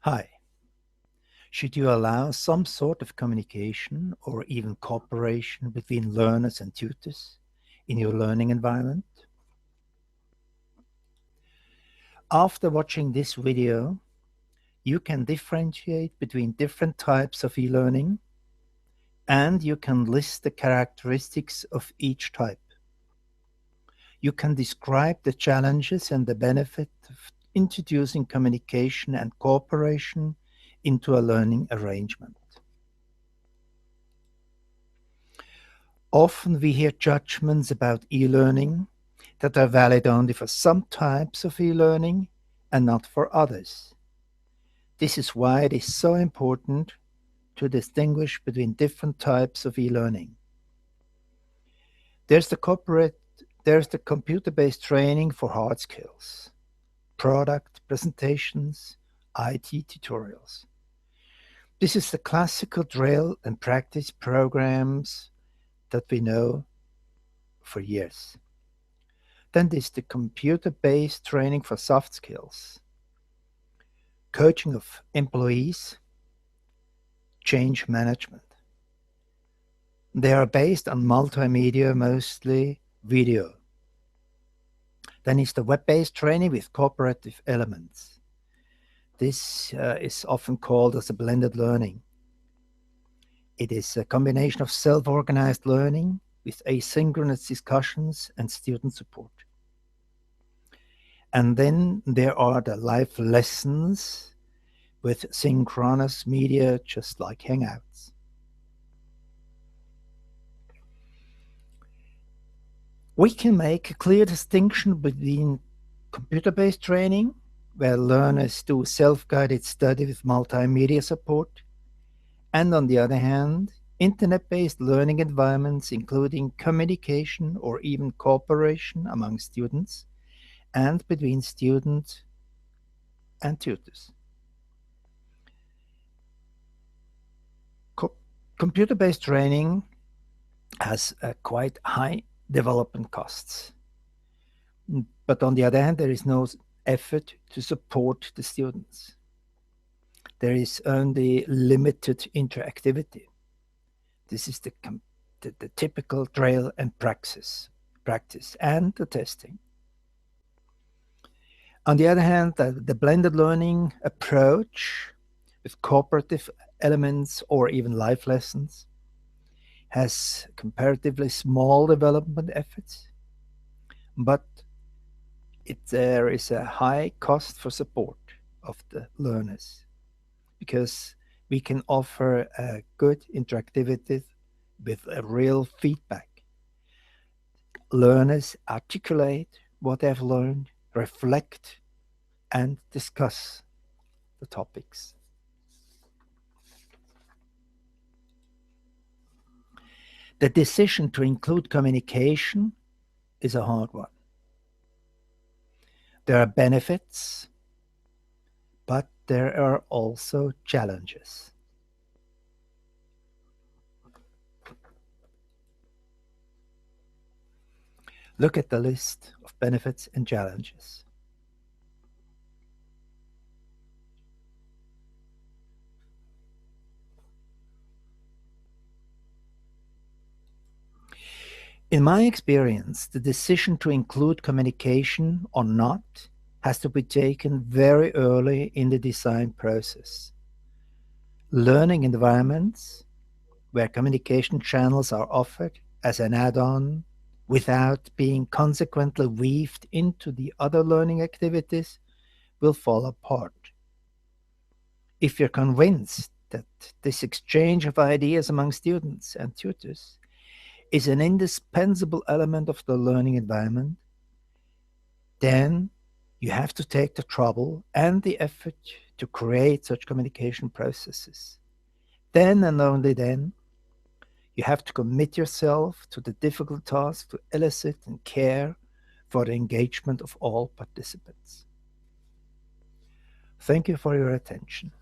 Hi. Should you allow some sort of communication or even cooperation between learners and tutors in your learning environment? After watching this video, you can differentiate between different types of e-learning, and you can list the characteristics of each type. You can describe the challenges and the benefit of introducing communication and cooperation into a learning arrangement. Often we hear judgments about e-learning that are valid only for some types of e-learning and not for others. This is why it is so important to distinguish between different types of e-learning. There's the computer-based training for hard skills, product presentations, IT tutorials. This is the classical drill and practice programs that we know for years. Then there's the computer-based training for soft skills, coaching of employees, change management. They are based on multimedia, mostly video. Then is the web-based training with cooperative elements. This is often called as a blended learning. It is a combination of self-organized learning with asynchronous discussions and student support. And then there are the live lessons with synchronous media, just like Hangouts. We can make a clear distinction between computer-based training, where learners do self-guided study with multimedia support, and on the other hand, internet-based learning environments, including communication or even cooperation among students and between students and tutors. Computer-based training has quite high development costs. But on the other hand, there is no effort to support the students. There is only limited interactivity. This is the typical drill and practice and the testing. On the other hand, the blended learning approach with cooperative elements or even live lessons has comparatively small development efforts, but there is a high cost for support of the learners, because we can offer a good interactivity with a real feedback. Learners articulate what they've learned, reflect, and discuss the topics. The decision to include communication is a hard one. There are benefits, but there are also challenges. Look at the list of benefits and challenges. In my experience, the decision to include communication or not has to be taken very early in the design process. Learning environments where communication channels are offered as an add-on without being consequently weaved into the other learning activities will fall apart. If you're convinced that this exchange of ideas among students and tutors is an indispensable element of the learning environment, then you have to take the trouble and the effort to create such communication processes. Then and only then, you have to commit yourself to the difficult task to elicit and care for the engagement of all participants. Thank you for your attention.